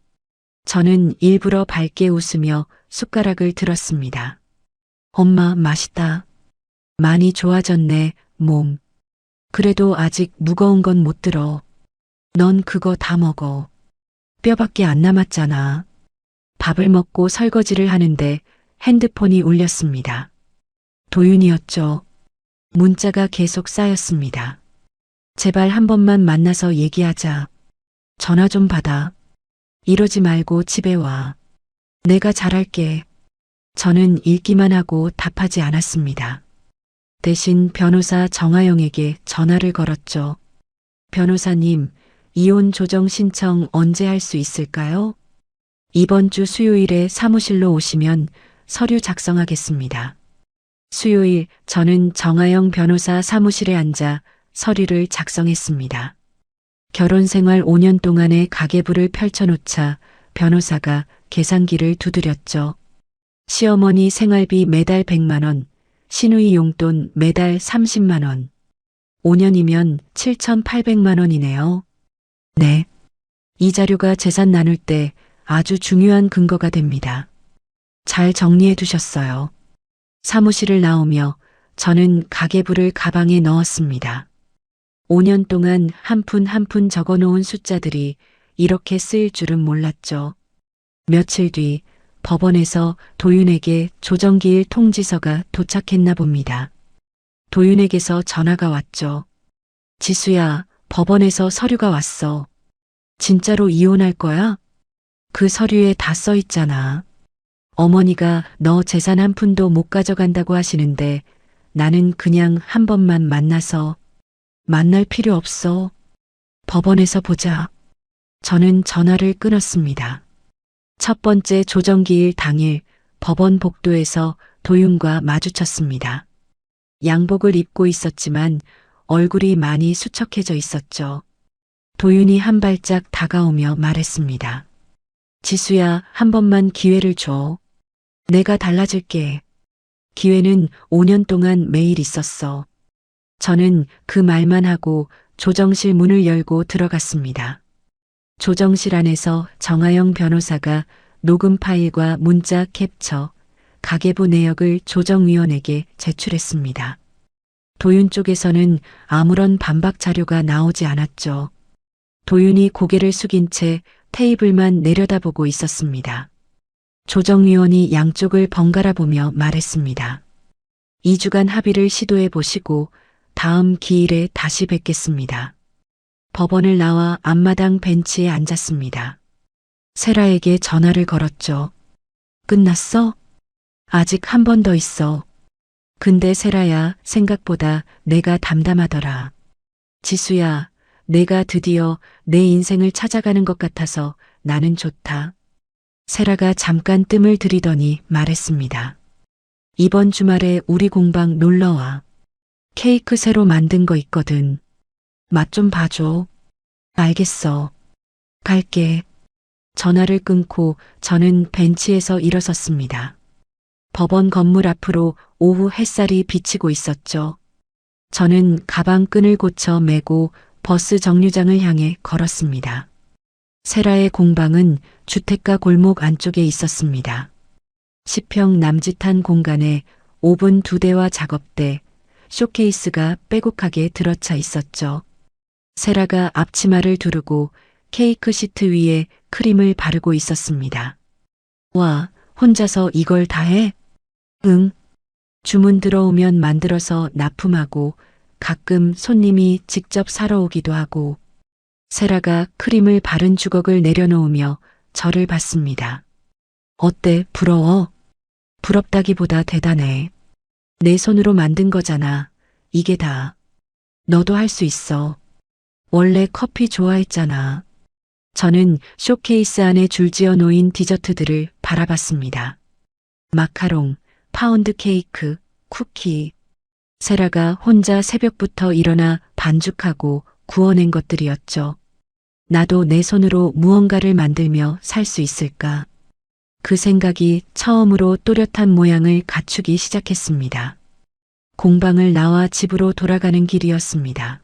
저는 일부러 밝게 웃으며 숟가락을 들었습니다. 엄마, 맛있다. 많이 좋아졌네, 몸. 그래도 아직 무거운 건 못 들어. 넌 그거 다 먹어. 뼈밖에 안 남았잖아. 밥을 먹고 설거지를 하는데 핸드폰이 울렸습니다. 도윤이었죠. 문자가 계속 쌓였습니다. 제발 한 번만 만나서 얘기하자. 전화 좀 받아. 이러지 말고 집에 와. 내가 잘할게. 저는 읽기만 하고 답하지 않았습니다. 대신 변호사 정하영에게 전화를 걸었죠. 변호사님, 이혼 조정 신청 언제 할 수 있을까요? 이번 주 수요일에 사무실로 오시면 서류 작성하겠습니다. 수요일 저는 정하영 변호사 사무실에 앉아 서류를 작성했습니다. 결혼 생활 5년 동안의 가계부를 펼쳐놓자 변호사가 계산기를 두드렸죠. 시어머니 생활비 매달 100만 원, 시누이 용돈 매달 30만 원. 5년이면 7,800만 원이네요. 네. 이 자료가 재산 나눌 때 아주 중요한 근거가 됩니다. 잘 정리해 두셨어요. 사무실을 나오며 저는 가계부를 가방에 넣었습니다. 5년 동안 한 푼 한 푼 적어 놓은 숫자들이 이렇게 쓰일 줄은 몰랐죠. 며칠 뒤 법원에서 도윤에게 조정기일 통지서가 도착했나 봅니다. 도윤에게서 전화가 왔죠. 지수야, 법원에서 서류가 왔어. 진짜로 이혼할 거야? 그 서류에 다 써 있잖아. 어머니가 너 재산 한 푼도 못 가져간다고 하시는데 나는 그냥 한 번만 만나서 만날 필요 없어. 법원에서 보자. 저는 전화를 끊었습니다. 첫 번째 조정기일 당일 법원 복도에서 도윤과 마주쳤습니다. 양복을 입고 있었지만 얼굴이 많이 수척해져 있었죠. 도윤이 한 발짝 다가오며 말했습니다. 지수야, 한 번만 기회를 줘. 내가 달라질게. 기회는 5년 동안 매일 있었어. 저는 그 말만 하고 조정실 문을 열고 들어갔습니다. 조정실 안에서 정하영 변호사가 녹음 파일과 문자 캡처, 가계부 내역을 조정위원에게 제출했습니다. 도윤 쪽에서는 아무런 반박 자료가 나오지 않았죠. 도윤이 고개를 숙인 채 테이블만 내려다보고 있었습니다. 조정위원이 양쪽을 번갈아 보며 말했습니다. 2주간 합의를 시도해 보시고 다음 기일에 다시 뵙겠습니다. 법원을 나와 앞마당 벤치에 앉았습니다. 세라에게 전화를 걸었죠. 끝났어? 아직 한 번 더 있어. 근데 세라야, 생각보다 내가 담담하더라. 지수야, 내가 드디어 내 인생을 찾아가는 것 같아서 나는 좋다. 세라가 잠깐 뜸을 들이더니 말했습니다. 이번 주말에 우리 공방 놀러와. 케이크 새로 만든 거 있거든. 맛 좀 봐줘. 알겠어. 갈게. 전화를 끊고 저는 벤치에서 일어섰습니다. 법원 건물 앞으로 오후 햇살이 비치고 있었죠. 저는 가방 끈을 고쳐 메고 버스 정류장을 향해 걸었습니다. 세라의 공방은 주택가 골목 안쪽에 있었습니다. 10평 남짓한 공간에 오븐 2대와 작업대, 쇼케이스가 빼곡하게 들어차 있었죠. 세라가 앞치마를 두르고 케이크 시트 위에 크림을 바르고 있었습니다. 와, 혼자서 이걸 다 해? 응. 주문 들어오면 만들어서 납품하고 가끔 손님이 직접 사러 오기도 하고. 세라가 크림을 바른 주걱을 내려놓으며 저를 봤습니다. 어때, 부러워? 부럽다기보다 대단해. 내 손으로 만든 거잖아. 이게 다. 너도 할 수 있어. 원래 커피 좋아했잖아. 저는 쇼케이스 안에 줄지어 놓인 디저트들을 바라봤습니다. 마카롱, 파운드 케이크, 쿠키. 세라가 혼자 새벽부터 일어나 반죽하고 구워낸 것들이었죠. 나도 내 손으로 무언가를 만들며 살 수 있을까? 그 생각이 처음으로 또렷한 모양을 갖추기 시작했습니다. 공방을 나와 집으로 돌아가는 길이었습니다.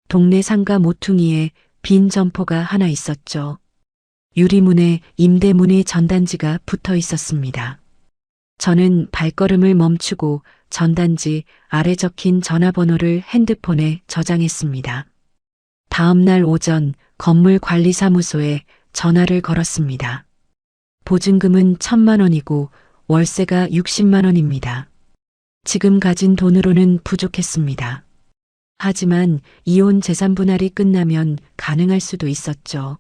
동네 상가 모퉁이에 빈 점포가 하나 있었죠. 유리문에 임대문의 전단지가 붙어 있었습니다. 저는 발걸음을 멈추고 전단지 아래 적힌 전화번호를 핸드폰에 저장했습니다. 다음 날 오전 건물관리사무소에 전화를 걸었습니다. 보증금은 1,000만 원이고 월세가 60만 원입니다. 지금 가진 돈으로는 부족했습니다. 하지만 이혼 재산 분할이 끝나면 가능할 수도 있었죠.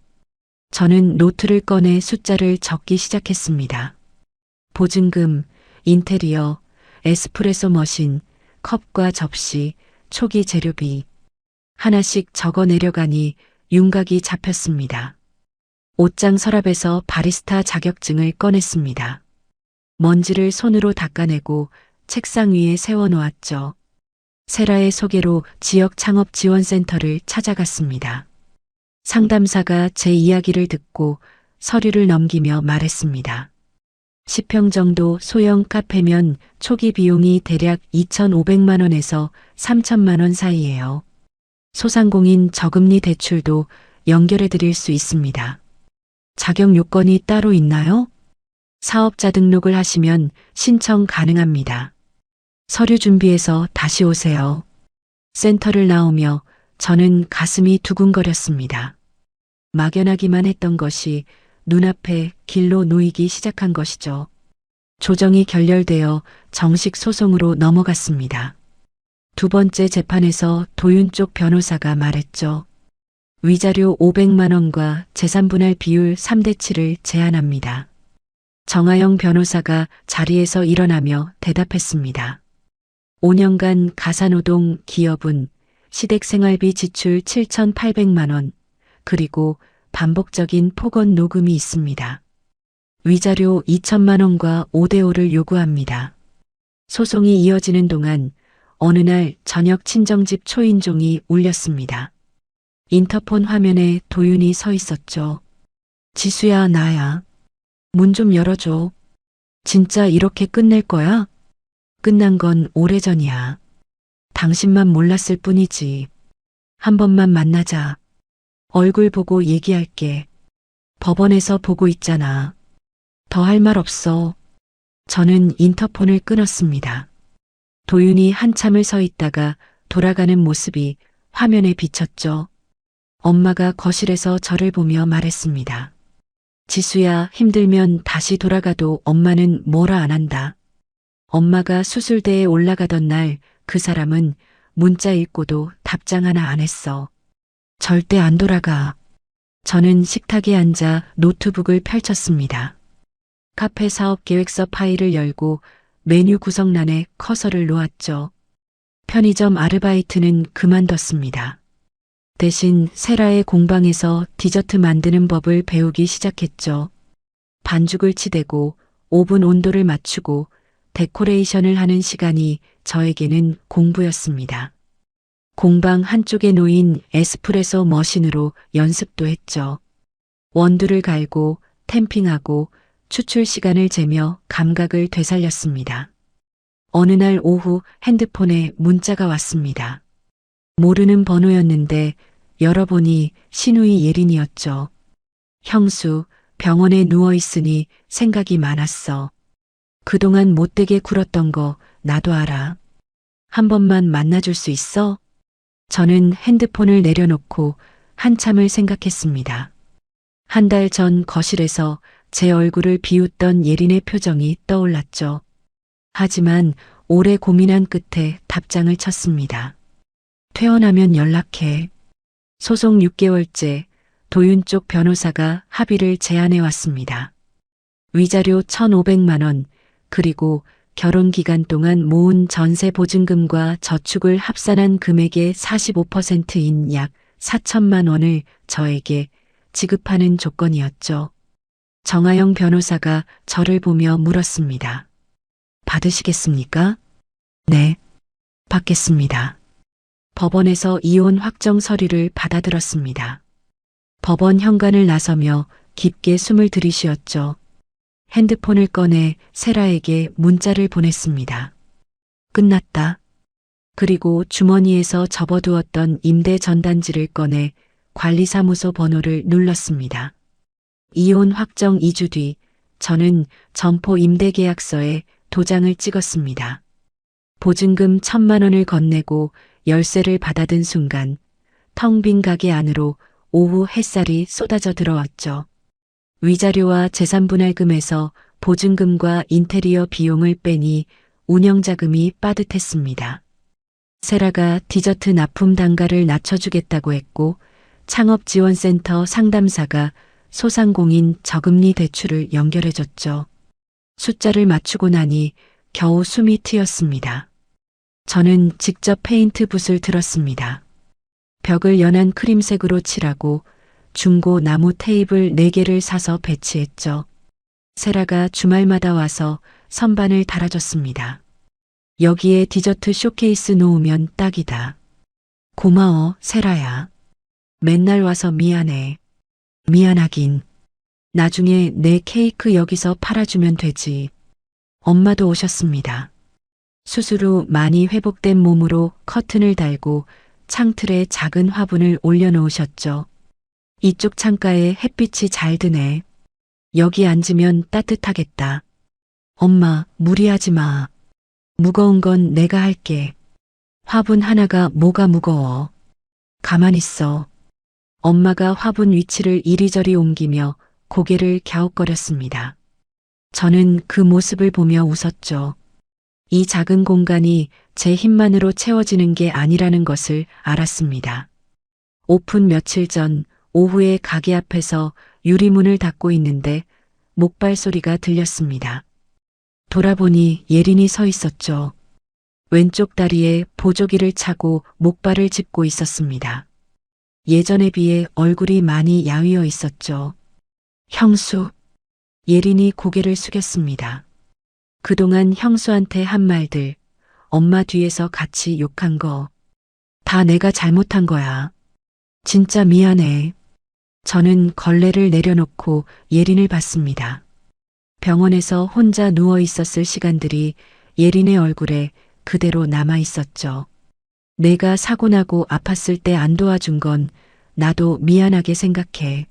저는 노트를 꺼내 숫자를 적기 시작했습니다. 보증금, 인테리어, 에스프레소 머신, 컵과 접시, 초기 재료비. 하나씩 적어 내려가니 윤곽이 잡혔습니다. 옷장 서랍에서 바리스타 자격증을 꺼냈습니다. 먼지를 손으로 닦아내고 책상 위에 세워놓았죠. 세라의 소개로 지역 창업 지원센터를 찾아갔습니다. 상담사가 제 이야기를 듣고 서류를 넘기며 말했습니다. 10평 정도 소형 카페면 초기 비용이 대략 2,500만 원에서 3천만 원 사이예요. 소상공인 저금리 대출도 연결해 드릴 수 있습니다. 자격 요건이 따로 있나요? 사업자 등록을 하시면 신청 가능합니다. 서류 준비해서 다시 오세요. 센터를 나오며 저는 가슴이 두근거렸습니다. 막연하기만 했던 것이 눈앞에 길로 놓이기 시작한 것이죠. 조정이 결렬되어 정식 소송으로 넘어갔습니다. 두 번째 재판에서 도윤 쪽 변호사가 말했죠. 위자료 500만 원과 재산분할 비율 3대 7을 제안합니다. 정하영 변호사가 자리에서 일어나며 대답했습니다. 5년간 가사노동 기여분, 시댁생활비 지출 7,800만 원, 그리고 반복적인 폭언 녹음이 있습니다. 위자료 2천만 원과 5대5를 요구합니다. 소송이 이어지는 동안 어느 날 저녁 친정집 초인종이 울렸습니다. 인터폰 화면에 도윤이 서 있었죠. 지수야, 나야. 문 좀 열어줘. 진짜 이렇게 끝낼 거야? 끝난 건 오래전이야. 당신만 몰랐을 뿐이지. 한 번만 만나자. 얼굴 보고 얘기할게. 법원에서 보고 있잖아. 더 할 말 없어. 저는 인터폰을 끊었습니다. 도윤이 한참을 서 있다가 돌아가는 모습이 화면에 비쳤죠. 엄마가 거실에서 저를 보며 말했습니다. 지수야, 힘들면 다시 돌아가도 엄마는 뭐라 안 한다. 엄마가 수술대에 올라가던 날 그 사람은 문자 읽고도 답장 하나 안 했어. 절대 안 돌아가. 저는 식탁에 앉아 노트북을 펼쳤습니다. 카페 사업 계획서 파일을 열고 메뉴 구성란에 커서를 놓았죠. 편의점 아르바이트는 그만뒀습니다. 대신 세라의 공방에서 디저트 만드는 법을 배우기 시작했죠. 반죽을 치대고 오븐 온도를 맞추고 데코레이션을 하는 시간이 저에게는 공부였습니다. 공방 한쪽에 놓인 에스프레소 머신으로 연습도 했죠. 원두를 갈고 탬핑하고 추출 시간을 재며 감각을 되살렸습니다. 어느 날 오후 핸드폰에 문자가 왔습니다. 모르는 번호였는데 열어보니 신우이 예린이었죠. 형수, 병원에 누워있으니 생각이 많았어. 그동안 못되게 굴었던 거 나도 알아. 한 번만 만나줄 수 있어? 저는 핸드폰을 내려놓고 한참을 생각했습니다. 한 달 전 거실에서 제 얼굴을 비웃던 예린의 표정이 떠올랐죠. 하지만 오래 고민한 끝에 답장을 쳤습니다. 퇴원하면 연락해. 소송 6개월째 도윤 쪽 변호사가 합의를 제안해 왔습니다. 위자료 1,500만 원, 그리고 결혼 기간 동안 모은 전세 보증금과 저축을 합산한 금액의 45%인 약 4천만 원을 저에게 지급하는 조건이었죠. 정하영 변호사가 저를 보며 물었습니다. 받으시겠습니까? 네, 받겠습니다. 법원에서 이혼 확정 서류를 받아들었습니다. 법원 현관을 나서며 깊게 숨을 들이쉬었죠. 핸드폰을 꺼내 세라에게 문자를 보냈습니다. 끝났다. 그리고 주머니에서 접어두었던 임대 전단지를 꺼내 관리사무소 번호를 눌렀습니다. 이혼 확정 2주 뒤 저는 점포 임대계약서에 도장을 찍었습니다. 보증금 1,000만 원을 건네고 열쇠를 받아든 순간 텅 빈 가게 안으로 오후 햇살이 쏟아져 들어왔죠. 위자료와 재산분할금에서 보증금과 인테리어 비용을 빼니 운영자금이 빠듯했습니다. 세라가 디저트 납품 단가를 낮춰주겠다고 했고 창업지원센터 상담사가 소상공인 저금리 대출을 연결해줬죠. 숫자를 맞추고 나니 겨우 숨이 트였습니다. 저는 직접 페인트 붓을 들었습니다. 벽을 연한 크림색으로 칠하고 중고 나무 테이블 4개를 사서 배치했죠. 세라가 주말마다 와서 선반을 달아줬습니다. 여기에 디저트 쇼케이스 놓으면 딱이다. 고마워, 세라야. 맨날 와서 미안해. 미안하긴. 나중에 내 케이크 여기서 팔아주면 되지. 엄마도 오셨습니다. 수술 후 많이 회복된 몸으로 커튼을 달고 창틀에 작은 화분을 올려놓으셨죠. 이쪽 창가에 햇빛이 잘 드네. 여기 앉으면 따뜻하겠다. 엄마, 무리하지 마. 무거운 건 내가 할게. 화분 하나가 뭐가 무거워. 가만 있어. 엄마가 화분 위치를 이리저리 옮기며 고개를 갸웃거렸습니다. 저는 그 모습을 보며 웃었죠. 이 작은 공간이 제 힘만으로 채워지는 게 아니라는 것을 알았습니다. 오픈 며칠 전 오후에 가게 앞에서 유리문을 닫고 있는데 목발 소리가 들렸습니다. 돌아보니 예린이 서 있었죠. 왼쪽 다리에 보조기를 차고 목발을 짚고 있었습니다. 예전에 비해 얼굴이 많이 야위어 있었죠. 형수. 예린이 고개를 숙였습니다. 그동안 형수한테 한 말들, 엄마 뒤에서 같이 욕한 거, 다 내가 잘못한 거야. 진짜 미안해. 저는 걸레를 내려놓고 예린을 봤습니다. 병원에서 혼자 누워 있었을 시간들이 예린의 얼굴에 그대로 남아 있었죠. 내가 사고 나고 아팠을 때 안 도와준 건 나도 미안하게 생각해.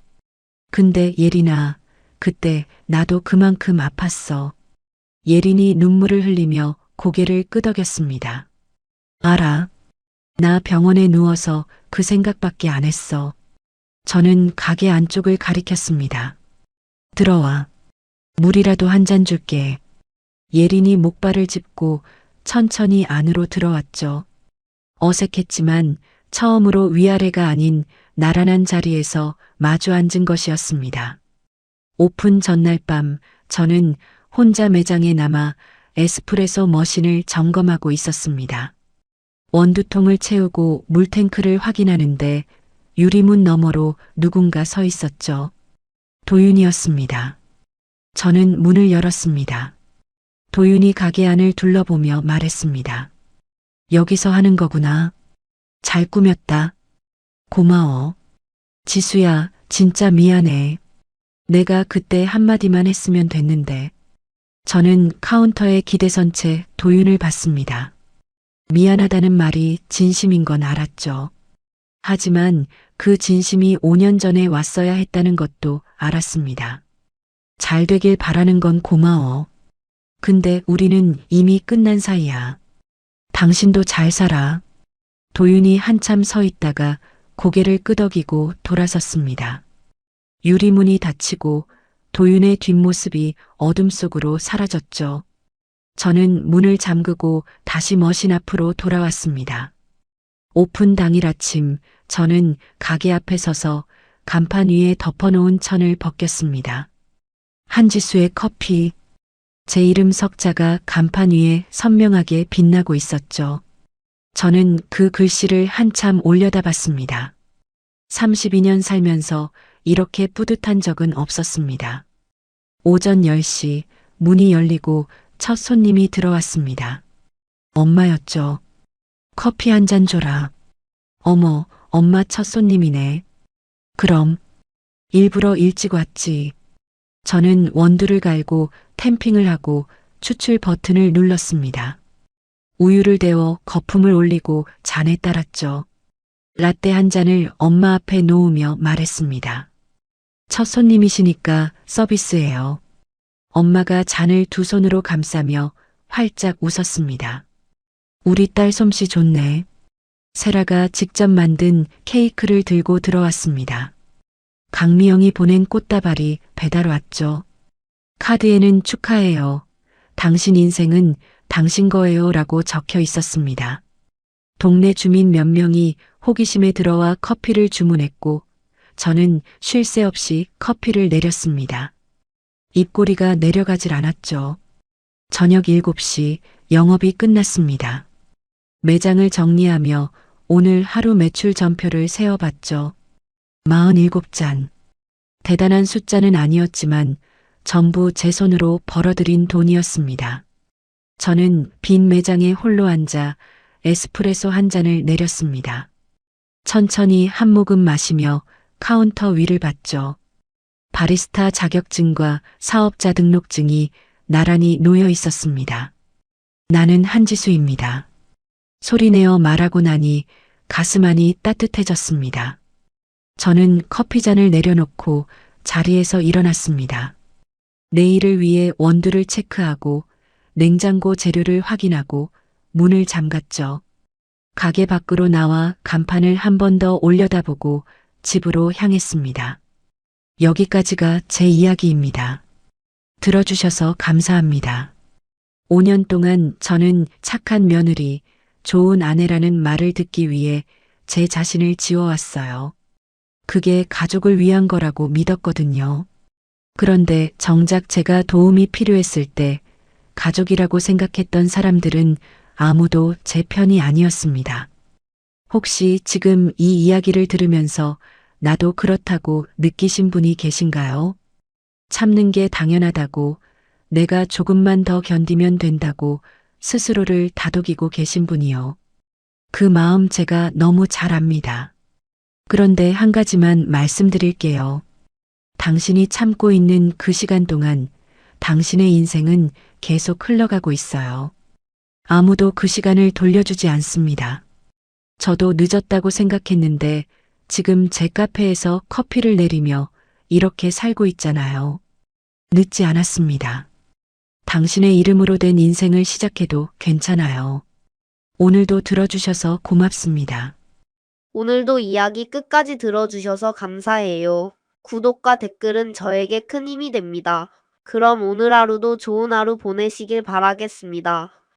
근데 예린아, 그때 나도 그만큼 아팠어. 예린이 눈물을 흘리며 고개를 끄덕였습니다. 알아. 나 병원에 누워서 그 생각밖에 안 했어. 저는 가게 안쪽을 가리켰습니다. 들어와. 물이라도 한 잔 줄게. 예린이 목발을 짚고 천천히 안으로 들어왔죠. 어색했지만 처음으로 위아래가 아닌 나란한 자리에서 마주 앉은 것이었습니다. 오픈 전날 밤 저는 혼자 매장에 남아 에스프레소 머신을 점검하고 있었습니다. 원두통을 채우고 물탱크를 확인하는데 유리문 너머로 누군가 서 있었죠. 도윤이었습니다. 저는 문을 열었습니다. 도윤이 가게 안을 둘러보며 말했습니다. 여기서 하는 거구나. 잘 꾸몄다. 고마워. 지수야, 진짜 미안해. 내가 그때 한마디만 했으면 됐는데. 저는 카운터에 기대선 채 도윤을 봤습니다. 미안하다는 말이 진심인 건 알았죠. 하지만 그 진심이 5년 전에 왔어야 했다는 것도 알았습니다. 잘 되길 바라는 건 고마워. 근데 우리는 이미 끝난 사이야. 당신도 잘 살아. 도윤이 한참 서 있다가 고개를 끄덕이고 돌아섰습니다. 유리문이 닫히고 도윤의 뒷모습이 어둠 속으로 사라졌죠. 저는 문을 잠그고 다시 머신 앞으로 돌아왔습니다. 오픈 당일 아침 저는 가게 앞에 서서 간판 위에 덮어놓은 천을 벗겼습니다. 한지수의 커피. 제 이름 석자가 간판 위에 선명하게 빛나고 있었죠. 저는 그 글씨를 한참 올려다봤습니다. 32년 살면서 이렇게 뿌듯한 적은 없었습니다. 오전 10시 문이 열리고 첫 손님이 들어왔습니다. 엄마였죠. 커피 한 잔 줘라. 어머, 엄마 첫 손님이네. 그럼 일부러 일찍 왔지. 저는 원두를 갈고 탬핑을 하고 추출 버튼을 눌렀습니다. 우유를 데워 거품을 올리고 잔에 따랐죠. 라떼 한 잔을 엄마 앞에 놓으며 말했습니다. 첫 손님이시니까 서비스예요. 엄마가 잔을 두 손으로 감싸며 활짝 웃었습니다. 우리 딸 솜씨 좋네. 세라가 직접 만든 케이크를 들고 들어왔습니다. 강미영이 보낸 꽃다발이 배달 왔죠. 카드에는 축하해요. 당신 인생은 당신 거예요 라고 적혀 있었습니다. 동네 주민 몇 명이 호기심에 들어와 커피를 주문했고 저는 쉴 새 없이 커피를 내렸습니다. 입꼬리가 내려가질 않았죠. 저녁 7시 영업이 끝났습니다. 매장을 정리하며 오늘 하루 매출 전표를 세어봤죠. 47잔. 대단한 숫자는 아니었지만 전부 제 손으로 벌어들인 돈이었습니다. 저는 빈 매장에 홀로 앉아 에스프레소 한 잔을 내렸습니다. 천천히 한 모금 마시며 카운터 위를 봤죠. 바리스타 자격증과 사업자 등록증이 나란히 놓여 있었습니다. 나는 한지수입니다. 소리내어 말하고 나니 가슴 안이 따뜻해졌습니다. 저는 커피잔을 내려놓고 자리에서 일어났습니다. 내일을 위해 원두를 체크하고 냉장고 재료를 확인하고 문을 잠갔죠. 가게 밖으로 나와 간판을 한 번 더 올려다보고 집으로 향했습니다. 여기까지가 제 이야기입니다. 들어주셔서 감사합니다. 5년 동안 저는 착한 며느리, 좋은 아내라는 말을 듣기 위해 제 자신을 지워왔어요. 그게 가족을 위한 거라고 믿었거든요. 그런데 정작 제가 도움이 필요했을 때 가족이라고 생각했던 사람들은 아무도 제 편이 아니었습니다. 혹시 지금 이 이야기를 들으면서 나도 그렇다고 느끼신 분이 계신가요? 참는 게 당연하다고, 내가 조금만 더 견디면 된다고 스스로를 다독이고 계신 분이요. 그 마음 제가 너무 잘 압니다. 그런데 한 가지만 말씀드릴게요. 당신이 참고 있는 그 시간 동안 당신의 인생은 계속 흘러가고 있어요. 아무도 그 시간을 돌려주지 않습니다. 저도 늦었다고 생각했는데 지금 제 카페에서 커피를 내리며 이렇게 살고 있잖아요. 늦지 않았습니다. 당신의 이름으로 된 인생을 시작해도 괜찮아요. 오늘도 들어주셔서 고맙습니다. 오늘도 이야기 끝까지 들어주셔서 감사해요. 구독과 댓글은 저에게 큰 힘이 됩니다. 그럼 오늘 하루도 좋은 하루 보내시길 바라겠습니다.